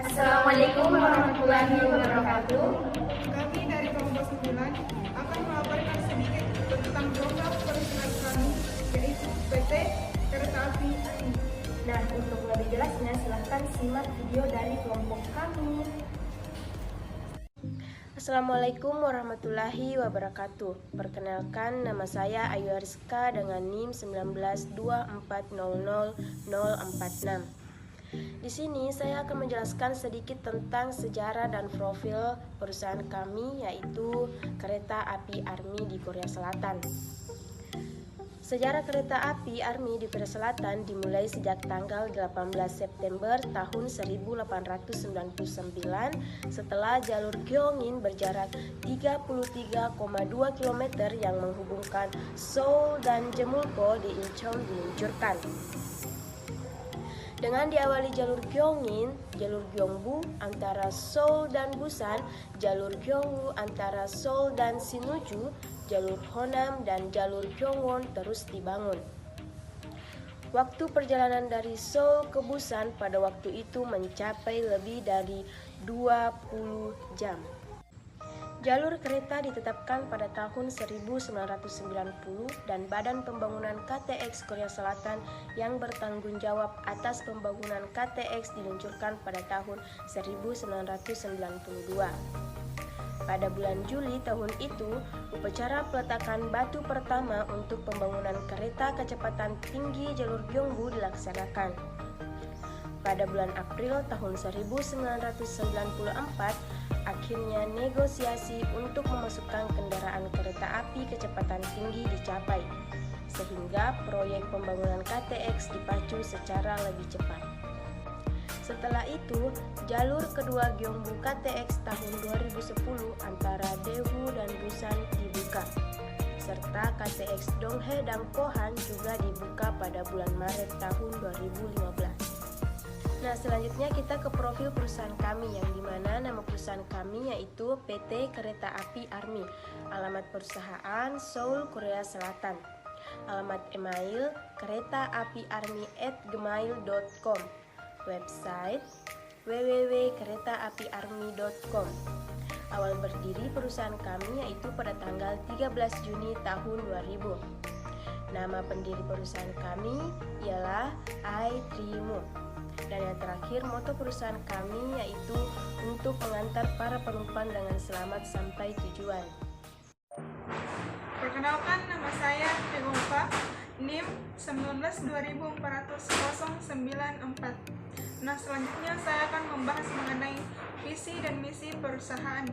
Assalamualaikum warahmatullahi wabarakatuh. Kami dari kelompok 9 akan melaporkan sedikit tentang program perusahaan kami, yaitu PT Kereta Api Army. Nah, untuk lebih jelasnya silahkan simak video dari kelompok kami. Assalamualaikum warahmatullahi wabarakatuh. Perkenalkan, nama saya Ayu Ariska dengan NIM 192400046. Di sini saya akan menjelaskan sedikit tentang sejarah dan profil perusahaan kami, yaitu Kereta Api Army di Korea Selatan. Sejarah Kereta Api Army di Korea Selatan dimulai sejak tanggal 18 September tahun 1899 setelah jalur Gyeongin berjarak 33,2 km yang menghubungkan Seoul dan Jemulpo di Incheon diluncurkan. Dengan diawali jalur Gyeongin, jalur Gyeongbu antara Seoul dan Busan, jalur Gyeongwoo antara Seoul dan Sinuju, jalur Honam dan jalur Gyeongwon terus dibangun. Waktu perjalanan dari Seoul ke Busan pada waktu itu mencapai lebih dari 20 jam. Jalur kereta ditetapkan pada tahun 1990 dan Badan Pembangunan KTX Korea Selatan yang bertanggung jawab atas pembangunan KTX diluncurkan pada tahun 1992. Pada bulan Juli tahun itu, upacara peletakan batu pertama untuk pembangunan kereta kecepatan tinggi jalur Gyeongbu dilaksanakan. Pada bulan April tahun 1994, akhirnya negosiasi untuk memasukkan kendaraan kereta api kecepatan tinggi dicapai, sehingga proyek pembangunan KTX dipacu secara lebih cepat. Setelah itu, jalur kedua Gyeongbu KTX tahun 2010 antara Daegu dan Busan dibuka, serta KTX Donghae dan Pohang juga dibuka pada bulan Maret tahun 2015. Nah, selanjutnya kita ke profil perusahaan kami, yang dimana nama perusahaan kami yaitu PT Kereta Api Army. Alamat perusahaan Seoul, Korea Selatan. Alamat email keretaapiarmy@gmail.com. Website www.keretaapiarmy.com. Awal berdiri perusahaan kami yaitu pada tanggal 13 Juni tahun 2000. Nama pendiri perusahaan kami ialah I Trimo. Dan yang terakhir, moto perusahaan kami yaitu untuk mengantar para penumpang dengan selamat sampai tujuan. Perkenalkan, nama saya Tegongpa, NIM 1924094. Nah, selanjutnya saya akan membahas mengenai visi dan misi perusahaan.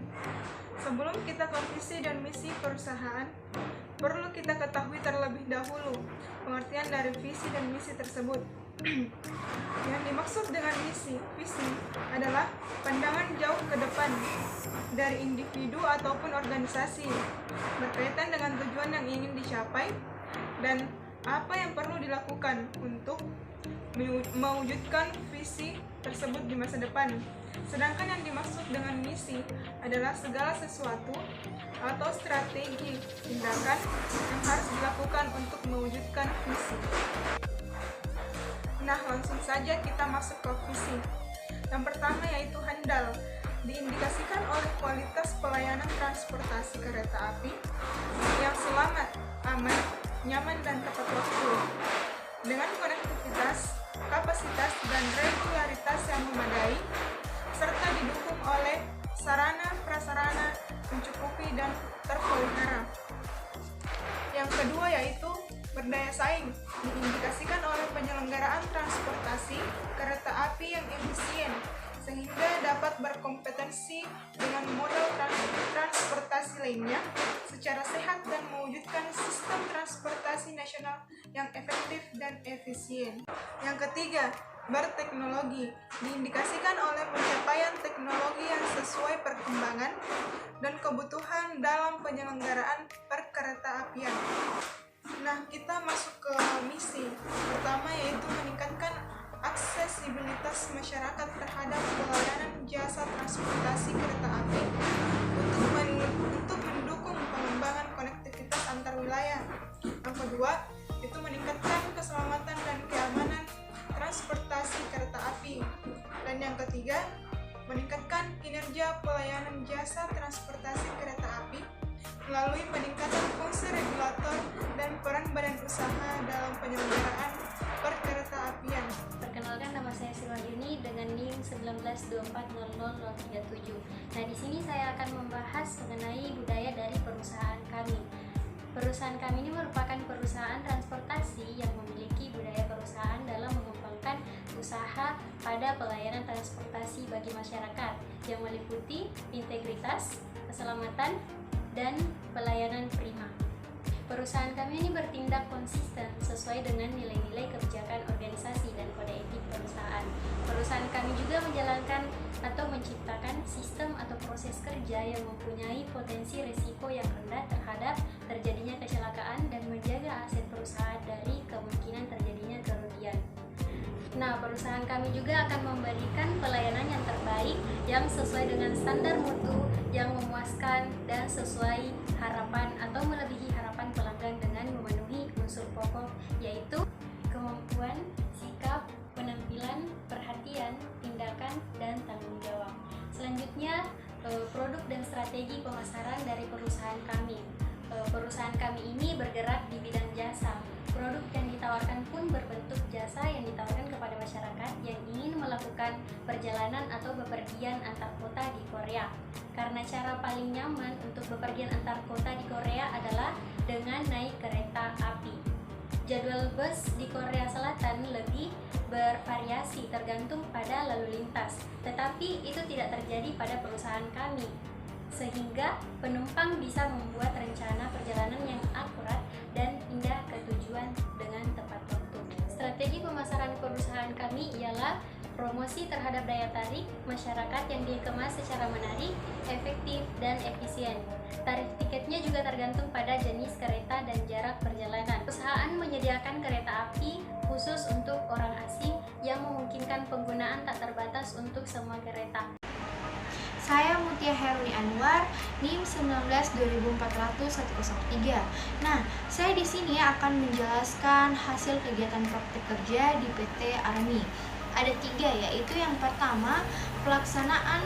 Sebelum kita ke visi dan misi perusahaan, perlu kita ketahui terlebih dahulu pengertian dari visi dan misi tersebut. Yang dimaksud dengan visi adalah pandangan jauh ke depan dari individu ataupun organisasi berkaitan dengan tujuan yang ingin dicapai dan apa yang perlu dilakukan untuk mewujudkan visi tersebut di masa depan. Sedangkan yang dimaksud dengan misi adalah segala sesuatu atau strategi tindakan yang harus dilakukan untuk mewujudkan visi. Nah, langsung saja kita masuk ke visi. Yang pertama yaitu handal, diindikasikan oleh kualitas pelayanan transportasi kereta api yang selamat, aman, nyaman, dan tepat waktu, dengan konektivitas, kapasitas, dan regularitas yang memadai, serta didukung oleh sarana-prasarana mencukupi dan terpelihara. Yang kedua yaitu berdaya saing, diindikasikan oleh penyelenggaraan transportasi kereta api yang efisien sehingga dapat berkompetensi dengan modal transportasi lainnya secara sehat dan mewujudkan sistem transportasi nasional yang efektif dan efisien. Yang ketiga, berteknologi, diindikasikan oleh pencapaian teknologi yang sesuai perkembangan dan kebutuhan dalam penyelenggaraan perkereta-apian. Nah, kita masuk ke misi. Pertama yaitu meningkatkan aksesibilitas masyarakat terhadap pelayanan jasa transportasi kereta api untuk mendukung pengembangan konektivitas antar wilayah. Yang kedua, itu meningkatkan keselamatan dan keamanan transportasi kereta api. Dan yang ketiga, meningkatkan kinerja pelayanan jasa transportasi kereta api melalui peningkatan fungsi regulator dan peran badan usaha dalam penyelenggaraan perkereta-apian. Perkenalkan, nama saya Silwahyuni dengan NIM 192400037. Nah, di sini saya akan membahas mengenai budaya dari perusahaan kami. Perusahaan kami ini merupakan perusahaan transportasi yang memiliki budaya perusahaan dalam mengembangkan usaha pada pelayanan transportasi bagi masyarakat yang meliputi integritas, keselamatan, dan pelayanan prima. Perusahaan kami ini bertindak konsisten sesuai dengan nilai-nilai kebijakan organisasi dan kode etik perusahaan. Perusahaan kami juga menjalankan atau menciptakan sistem atau proses kerja yang mempunyai potensi risiko yang rendah terhadap terjadinya kecelakaan dan menjaga aset perusahaan dari kemungkinan terjadinya kerugian. Nah, perusahaan kami juga akan memberikan pelayanan yang terbaik yang sesuai dengan standar mutu yang memuaskan dan sesuai harapan atau melebihi harapan pelanggan dengan memenuhi unsur pokok, yaitu kemampuan, sikap, penampilan, perhatian, tindakan, dan tanggung jawab. Selanjutnya, produk dan strategi pemasaran dari perusahaan kami. Perusahaan kami ini bergerak di bidang jasa. Produk yang ditawarkan pun berbentuk jasa yang ditawarkan kepada masyarakat yang ingin melakukan perjalanan atau bepergian antar kota di Korea. Karena cara paling nyaman untuk bepergian antar kota di Korea adalah dengan naik kereta api. Jadwal bus di Korea Selatan lebih bervariasi tergantung pada lalu lintas, tetapi itu tidak terjadi pada perusahaan kami, sehingga penumpang bisa membuat rencana perjalanan yang akurat dan pindah ke tujuan dengan tepat waktu. Strategi pemasaran perusahaan kami ialah promosi terhadap daya tarik masyarakat yang dikemas secara menarik, efektif, dan efisien. Tarif tiketnya juga tergantung pada jenis kereta dan jarak perjalanan. Perusahaan menyediakan kereta api khusus untuk orang asing yang memungkinkan penggunaan tak terbatas untuk semua kereta. Saya Mutia Heruni Anwar, NIM 1924103. Nah, saya di sini akan menjelaskan hasil kegiatan praktik kerja di PT Army. Ada 3, yaitu yang pertama, pelaksanaan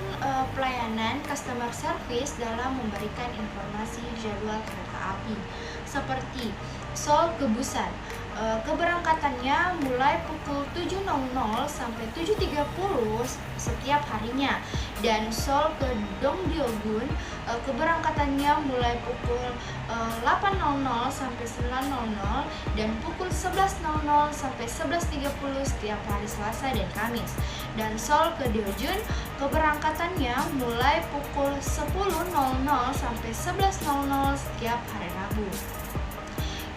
pelayanan customer service dalam memberikan informasi jadwal kereta api, seperti Seoul ke Busan. Keberangkatannya mulai pukul 7.00 sampai 7.30 setiap harinya, dan Seoul ke Dongdaemun keberangkatannya mulai pukul 8.00 sampai 9.00 dan pukul 11.00 sampai 11.30 setiap hari Selasa dan Kamis. Dan Seoul ke Daejeon keberangkatannya mulai pukul 10.00 sampai 11.00 setiap hari Rabu.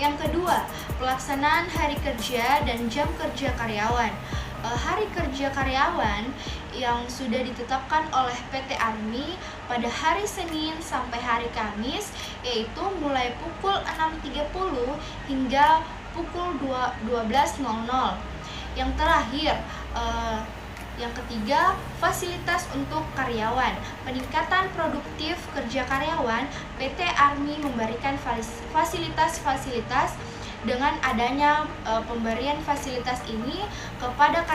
Yang kedua, pelaksanaan hari kerja dan jam kerja karyawan. Hari kerja karyawan yang sudah ditetapkan oleh PT Army pada hari Senin sampai hari Kamis, yaitu mulai pukul 6.30 hingga pukul 12.00. Yang terakhir, yang ketiga, fasilitas untuk karyawan. Peningkatan produktif kerja karyawan, PT Army memberikan fasilitas-fasilitas. Dengan adanya pemberian fasilitas ini kepada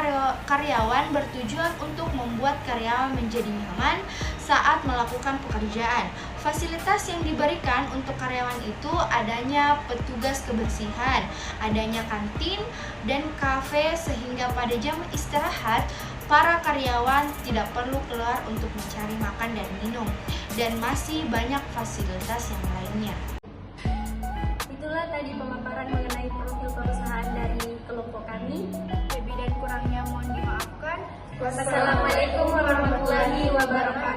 karyawan bertujuan untuk membuat karyawan menjadi nyaman saat melakukan pekerjaan. Fasilitas yang diberikan untuk karyawan itu adanya petugas kebersihan, adanya kantin dan kafe, sehingga pada jam istirahat para karyawan tidak perlu keluar untuk mencari makan dan minum, dan masih banyak fasilitas yang lainnya. Itulah tadi pemaparan mengenai profil perusahaan dari kelompok kami. Lebih dan kurangnya mohon dimaafkan. Wassalamualaikum warahmatullahi wabarakatuh.